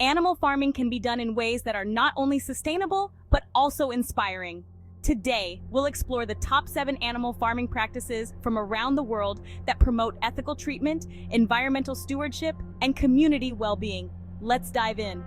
Animal farming can be done in ways that are not only sustainable, but also inspiring. Today, we'll explore the top 7 animal farming practices from around the world that promote ethical treatment, environmental stewardship, and community well-being. Let's dive in.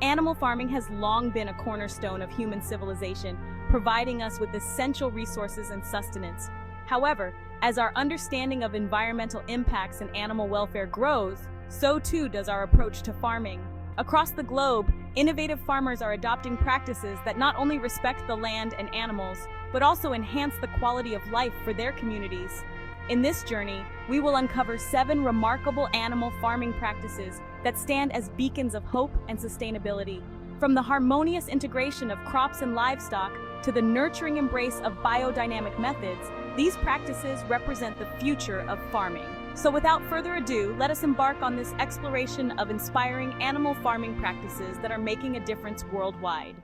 Animal farming has long been a cornerstone of human civilization, providing us with essential resources and sustenance. However, as our understanding of environmental impacts and animal welfare grows, so too does our approach to farming. Across the globe, innovative farmers are adopting practices that not only respect the land and animals, but also enhance the quality of life for their communities. In this journey, we will uncover 7 remarkable animal farming practices that stand as beacons of hope and sustainability. From the harmonious integration of crops and livestock to the nurturing embrace of biodynamic methods, these practices represent the future of farming. So without further ado, let us embark on this exploration of inspiring animal farming practices that are making a difference worldwide.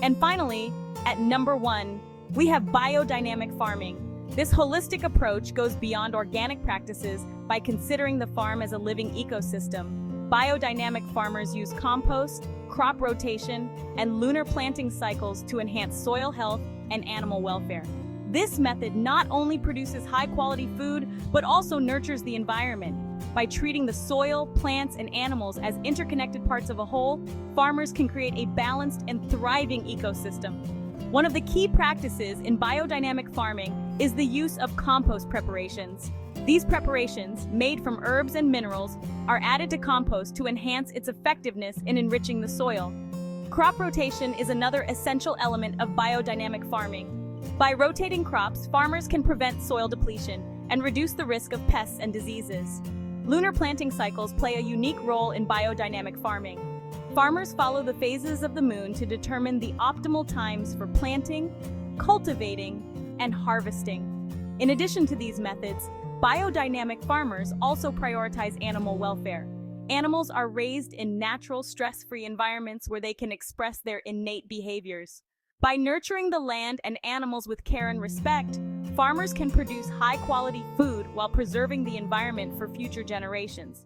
And finally, at number 1, we have biodynamic farming. This holistic approach goes beyond organic practices by considering the farm as a living ecosystem. Biodynamic farmers use compost, crop rotation, and lunar planting cycles to enhance soil health and animal welfare. This method not only produces high-quality food, but also nurtures the environment. By treating the soil, plants, and animals as interconnected parts of a whole, farmers can create a balanced and thriving ecosystem. One of the key practices in biodynamic farming is the use of compost preparations. These preparations, made from herbs and minerals, are added to compost to enhance its effectiveness in enriching the soil. Crop rotation is another essential element of biodynamic farming. By rotating crops, farmers can prevent soil depletion and reduce the risk of pests and diseases. Lunar planting cycles play a unique role in biodynamic farming. Farmers follow the phases of the moon to determine the optimal times for planting, cultivating, and harvesting. In addition to these methods, biodynamic farmers also prioritize animal welfare. Animals are raised in natural, stress-free environments where they can express their innate behaviors. By nurturing the land and animals with care and respect, farmers can produce high-quality food while preserving the environment for future generations.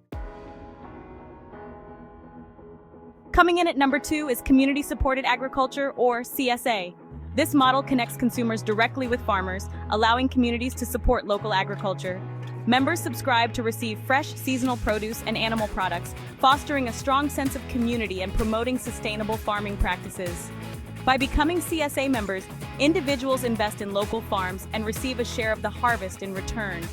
Coming in at number 2 is community-supported agriculture, or CSA. This model connects consumers directly with farmers, allowing communities to support local agriculture. Members subscribe to receive fresh, seasonal produce and animal products, fostering a strong sense of community and promoting sustainable farming practices. By becoming CSA members, individuals invest in local farms and receive a share of the harvest in return.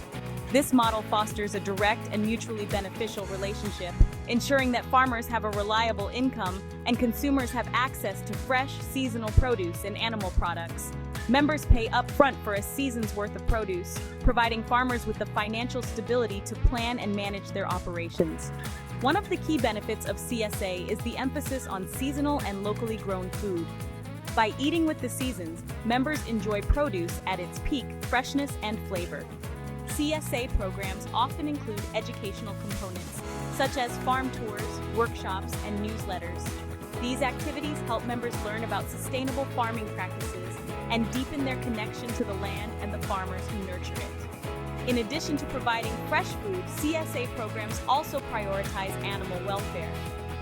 This model fosters a direct and mutually beneficial relationship, ensuring that farmers have a reliable income and consumers have access to fresh, seasonal produce and animal products. Members pay upfront for a season's worth of produce, providing farmers with the financial stability to plan and manage their operations. One of the key benefits of CSA is the emphasis on seasonal and locally grown food. By eating with the seasons, members enjoy produce at its peak freshness and flavor. CSA programs often include educational components, such as farm tours, workshops, and newsletters. These activities help members learn about sustainable farming practices and deepen their connection to the land and the farmers who nurture it. In addition to providing fresh food, CSA programs also prioritize animal welfare.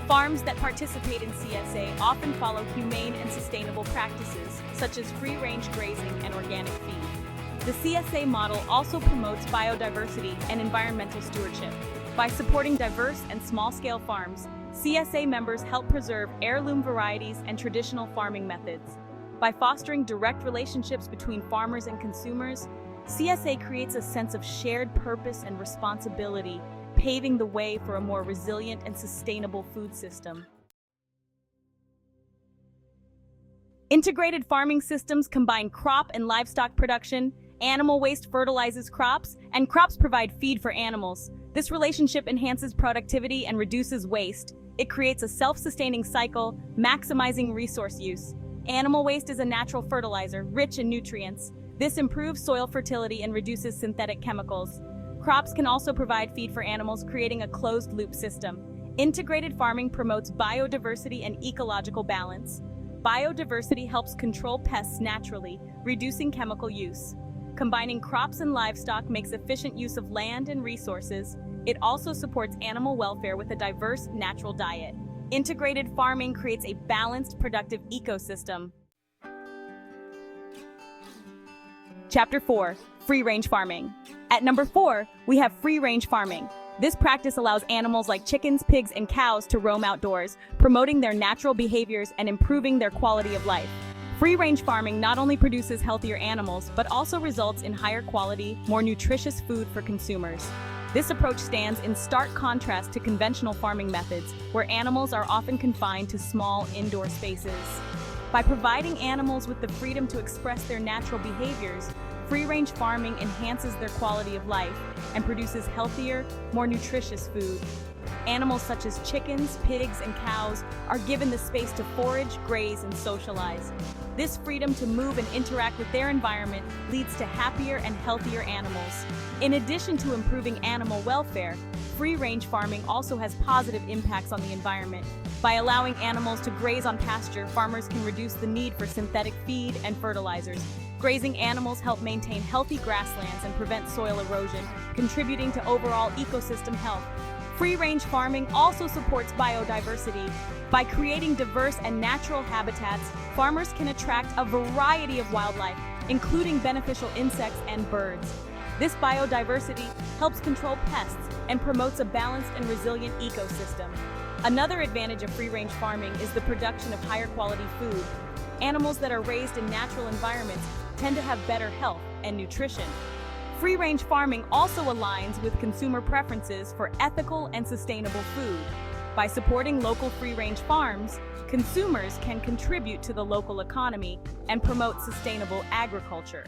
Farms that participate in CSA often follow humane and sustainable practices, such as free-range grazing and organic feed. The CSA model also promotes biodiversity and environmental stewardship. By supporting diverse and small-scale farms, CSA members help preserve heirloom varieties and traditional farming methods. By fostering direct relationships between farmers and consumers, CSA creates a sense of shared purpose and responsibility, paving the way for a more resilient and sustainable food system. Integrated farming systems combine crop and livestock production, animal waste fertilizes crops, and crops provide feed for animals. This relationship enhances productivity and reduces waste. It creates a self-sustaining cycle, maximizing resource use. Animal waste is a natural fertilizer, rich in nutrients. This improves soil fertility and reduces synthetic chemicals. Crops can also provide feed for animals, creating a closed-loop system. Integrated farming promotes biodiversity and ecological balance. Biodiversity helps control pests naturally, reducing chemical use. Combining crops and livestock makes efficient use of land and resources. It also supports animal welfare with a diverse natural diet. Integrated farming creates a balanced, productive ecosystem. Chapter 4. Free-range farming. At number 4, we have free-range farming. This practice allows animals like chickens, pigs, and cows to roam outdoors, promoting their natural behaviors and improving their quality of life. Free-range farming not only produces healthier animals, but also results in higher quality, more nutritious food for consumers. This approach stands in stark contrast to conventional farming methods, where animals are often confined to small indoor spaces. By providing animals with the freedom to express their natural behaviors, free-range farming enhances their quality of life and produces healthier, more nutritious food. Animals such as chickens, pigs, and cows are given the space to forage, graze, and socialize. This freedom to move and interact with their environment leads to happier and healthier animals. In addition to improving animal welfare, free-range farming also has positive impacts on the environment. By allowing animals to graze on pasture, farmers can reduce the need for synthetic feed and fertilizers. Grazing animals help maintain healthy grasslands and prevent soil erosion, contributing to overall ecosystem health. Free-range farming also supports biodiversity. By creating diverse and natural habitats, farmers can attract a variety of wildlife, including beneficial insects and birds. This biodiversity helps control pests and promotes a balanced and resilient ecosystem. Another advantage of free-range farming is the production of higher quality food. Animals that are raised in natural environments tend to have better health and nutrition. Free-range farming also aligns with consumer preferences for ethical and sustainable food. By supporting local free-range farms, consumers can contribute to the local economy and promote sustainable agriculture.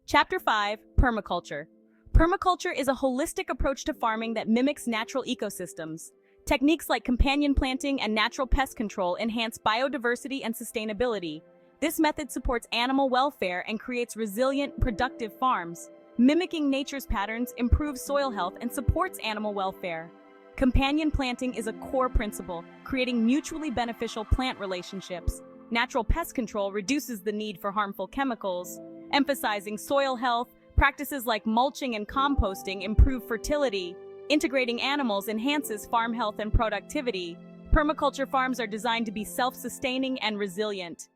Chapter 5. Permaculture. Permaculture is a holistic approach to farming that mimics natural ecosystems. Techniques like companion planting and natural pest control enhance biodiversity and sustainability. This method supports animal welfare and creates resilient, productive farms. Mimicking nature's patterns improves soil health and supports animal welfare. Companion planting is a core principle, creating mutually beneficial plant relationships. Natural pest control reduces the need for harmful chemicals. Emphasizing soil health, practices like mulching and composting improve fertility. Integrating animals enhances farm health and productivity. Permaculture farms are designed to be self-sustaining and resilient.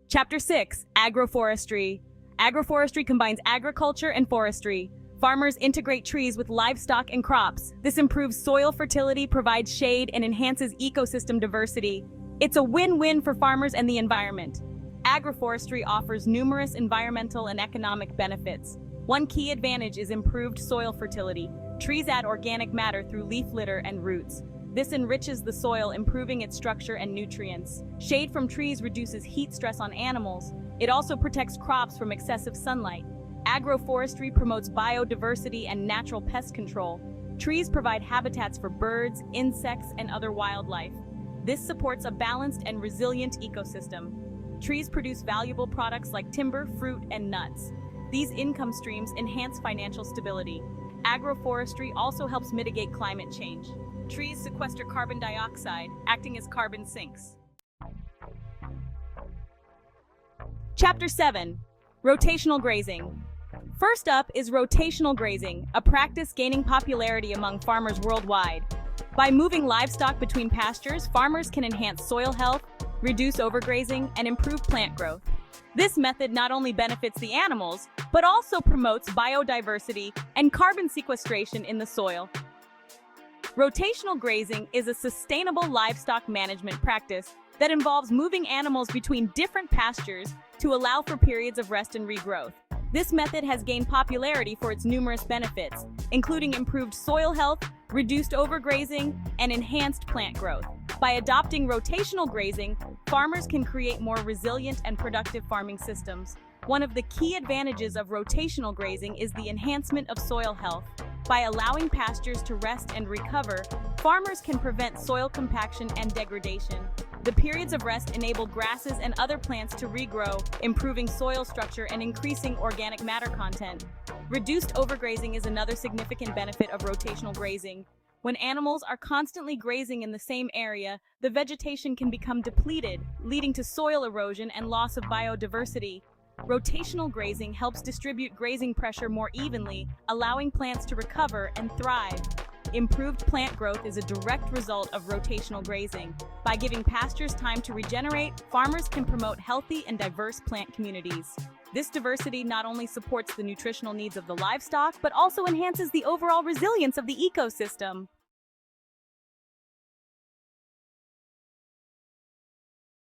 Chapter 6. Agroforestry. Agroforestry combines agriculture and forestry. Farmers integrate trees with livestock and crops. This improves soil fertility, provides shade, and enhances ecosystem diversity. It's a win-win for farmers and the environment. Agroforestry offers numerous environmental and economic benefits. One key advantage is improved soil fertility. Trees add organic matter through leaf litter and roots. This enriches the soil, improving its structure and nutrients. Shade from trees reduces heat stress on animals. It also protects crops from excessive sunlight. Agroforestry promotes biodiversity and natural pest control. Trees provide habitats for birds, insects, and other wildlife. This supports a balanced and resilient ecosystem. Trees produce valuable products like timber, fruit, and nuts. These income streams enhance financial stability. Agroforestry also helps mitigate climate change. Trees sequester carbon dioxide, acting as carbon sinks. Chapter 7. Rotational grazing. First up is rotational grazing, a practice gaining popularity among farmers worldwide. By moving livestock between pastures, farmers can enhance soil health, reduce overgrazing, and improve plant growth. This method not only benefits the animals, but also promotes biodiversity and carbon sequestration in the soil. Rotational grazing is a sustainable livestock management practice that involves moving animals between different pastures to allow for periods of rest and regrowth. This method has gained popularity for its numerous benefits, including improved soil health, reduced overgrazing, and enhanced plant growth. By adopting rotational grazing, farmers can create more resilient and productive farming systems. One of the key advantages of rotational grazing is the enhancement of soil health. By allowing pastures to rest and recover, farmers can prevent soil compaction and degradation. The periods of rest enable grasses and other plants to regrow, improving soil structure and increasing organic matter content. Reduced overgrazing is another significant benefit of rotational grazing. When animals are constantly grazing in the same area, the vegetation can become depleted, leading to soil erosion and loss of biodiversity. Rotational grazing helps distribute grazing pressure more evenly, allowing plants to recover and thrive. Improved plant growth is a direct result of rotational grazing. By giving pastures time to regenerate, farmers can promote healthy and diverse plant communities. This diversity not only supports the nutritional needs of the livestock, but also enhances the overall resilience of the ecosystem.